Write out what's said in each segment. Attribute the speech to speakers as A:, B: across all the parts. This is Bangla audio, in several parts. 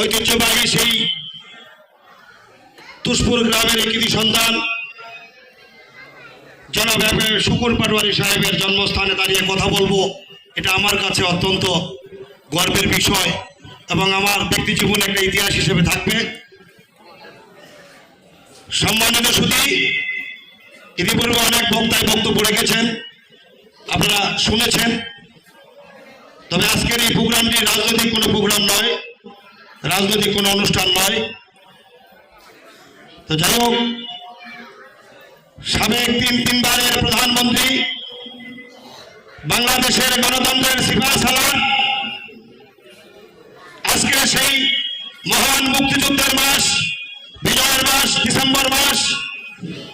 A: ঐতিহ্যবাহী সেই তুষপুর গ্রামের কৃতি সন্তান জনাব শুকুর পাটোয়ারি সাহেবের জন্মস্থানে দাঁড়িয়ে কথা বলবো, এটা আমার কাছে অত্যন্ত গর্বের বিষয় এবং আমার ব্যক্তি জীবনে একটা ইতিহাস হিসেবে থাকবে। সম্মানিত সুধী, ইতিপূর্বে অনেক বক্তায় বক্তব্য রেখেছেন, আপনারা শুনেছেন। তবে আজকের এই প্রোগ্রামটি রাজনৈতিক কোনো প্রোগ্রাম নয়, রাজনৈতিক কোনো অনুষ্ঠান নয়। তো যাই হোক, সাবেক তিনবারের প্রধানমন্ত্রী, বাংলাদেশের গণতন্ত্রের সিপাহসালার, আজকে সেই মহান মুক্তিযুদ্ধের মাস, বিজয়ের মাস, ডিসেম্বর মাস,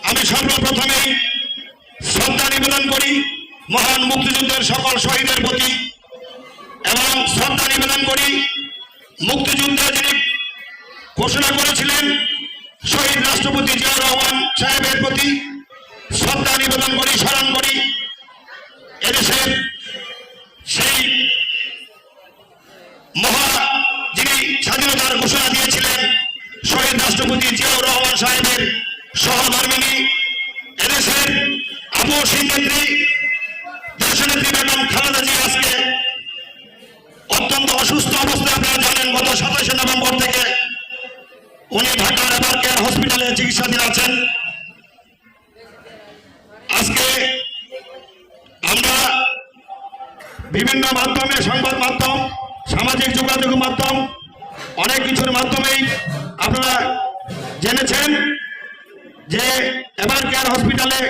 A: আমি সর্বপ্রথমে শ্রদ্ধা নিবেদন করি মহান মুক্তিযুদ্ধের সকল শহীদের প্রতি এবং শ্রদ্ধা নিবেদন করি মুক্তিযুদ্ধে যিনি ঘোষণা করেছিলেন শহীদ রাষ্ট্রপতি জিয়াউর রহমান সাহেবের প্রতি শ্রদ্ধা নিবেদন করি, স্মরণ করি এদেশের সেই যিনি স্বাধীনতার ঘোষণা দিয়েছিলেন শহীদ রাষ্ট্রপতি জিয়াউর রহমান সাহেবের সহধর্মিণী, এদেশের আপসহীন নেত্রী দেশনেত্রী বেগম খালেদা জিয়া আজকে অত্যন্ত অসুস্থ অবস্থায়, আপনারা জানেন গত 27 নভেম্বর থেকে উনি ঢাকার এভার কেয়ার হসপিটালে চিকিৎসাধীন আছেন। আজকে আমরা বিভিন্ন মাধ্যমে, সংবাদ মাধ্যম, সামাজিক যোগাযোগ মাধ্যম, অনেক কিছুর মাধ্যমেই আপনারা জেনেছেন যে এভার কেয়ার হসপিটালে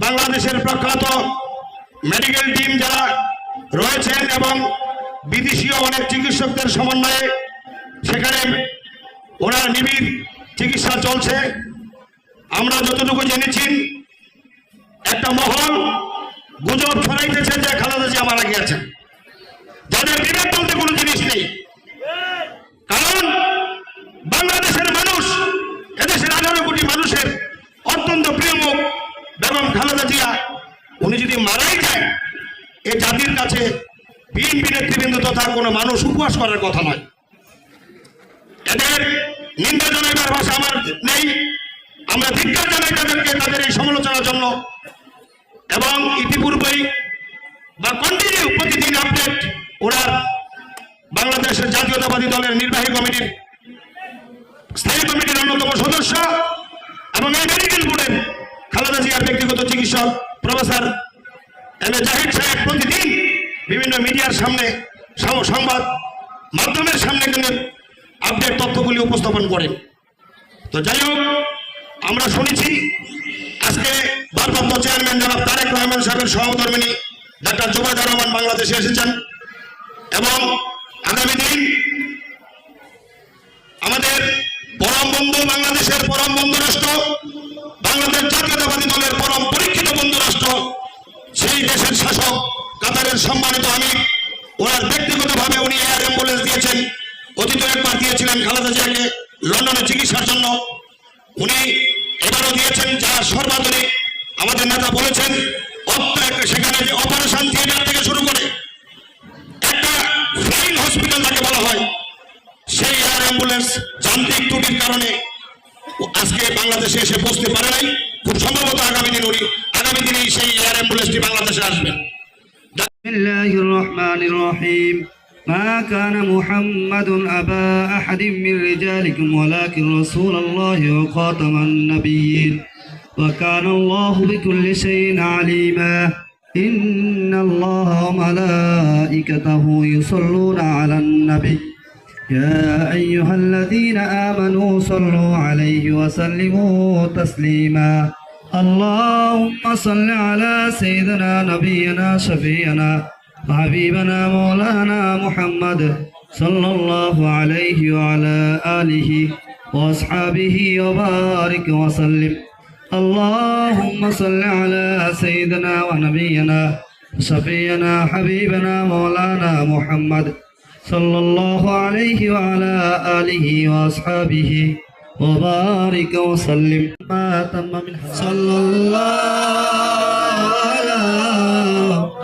A: বাংলাদেশের প্রখ্যাত মেডিকেল টিম যারা রয়েছেন এবং বিদেশীয় অনেক চিকিৎসকদের সমন্বয়ে সেখানে ওনার নিবিড় চিকিৎসা চলছে। আমরা যতটুকু জেনেছি, একটা মহল গুজব ছড়াইতেছে যে খালেদা জিয়া মারা গিয়েছেন, যাদের বিবেক বলতে কোনো জিনিস নেই। কারণ বাংলাদেশের মানুষ, এদেশের 18 কোটি মানুষের অত্যন্ত প্রিয় মুখ বেগম খালেদা জিয়া, উনি যদি মারাই যায়, এই জাতির কাছে বিএনপি নেতৃবৃন্দ তথা কোনো মানুষ উপহাস করার কথা নয়। এদের নিন্দা জানাইবার ভাষা আমার নেই, আমরা ধিক্কার জানাই তাদেরকে, তাদের এই সমালোচনার জন্য। এবং ইতিপূর্বেই বা কন্টিনিউ প্রতিদিন আপডেট ওনার বাংলাদেশের জাতীয়তাবাদী দলের নির্বাহী কমিটির, স্থায়ী কমিটির অন্যতম সদস্য এবং এই মেডিকেল বোর্ডের খালেদা জিয়ার ব্যক্তিগত চিকিৎসক প্রফেসর এম এ জাহিদ সাহেব প্রতিদিন বিভিন্ন মিডিয়ার সামনে, সংবাদ মাধ্যমের সামনে কিন্তু আপডেট তথ্যগুলি উপস্থাপন করেন। তো যাই হোক, আমরা শুনেছি আজকে ভারপ্রাপ্ত চেয়ারম্যান জনাব তারেক রহমান সাহেবের সহধর্মিণী ডাক্তার জুবাইদা রহমান বাংলাদেশে এসেছেন এবং আগামী দিন আমাদের পরম বন্ধু, বাংলাদেশের পরম বন্ধু রাষ্ট্র, বাংলাদেশ জাতীয়তাবাদী দলের পরম পরীক্ষিত বন্ধু রাষ্ট্র, সেই দেশের শাসক কাতারের সম্মানিত আমির, ওনার ব্যক্তিগতভাবে উনি এয়ার অ্যাম্বুলেন্স দিয়েছেন। অতীত একবার দিয়েছিলেন খালেদা জিয়াকে লন্ডনে চিকিৎসার জন্য, উনি এবারও দিয়েছেন, যা সর্বাধুনিক। আমাদের নেতা বলেছেন সেখানে যে অপারেশন থিয়েটার থেকে শুরু করে একটা ফ্লাইং হসপিটাল তাকে বলা হয়, সেই এয়ার অ্যাম্বুলেন্স যান্ত্রিক ত্রুটির কারণে আজকে বাংলাদেশে এসে পৌঁছতে পারে নাই। খুব সম্ভবত আগামী দিনে সেই এয়ার অ্যাম্বুলেন্সটি বাংলাদেশে আসবেন।
B: বিসমিল্লাহির রহমানির রহিম। ما كان محمد أبا أحد من رجالكم ولكن رسول الله وخاتم النبيين وكان الله بكل شيء عليما إن الله وملائكته يصلون على النبي يا أيها الذين آمنوا صلوا عليه وسلموا تسليما اللهم صل على سيدنا نبينا شفيعنا حبيبنا مولانا محمد صلى الله عليه وعلى آله وأصحابه وبارك وسلم اللهم صل على سيدنا ونبينا شفيعنا حبيبنا مولانا محمد صلى الله عليه وعلى آله وأصحابه وبارك وسلم ما تم من صلى الله على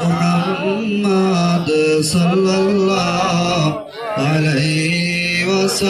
B: محمد صلى الله عليه وسلم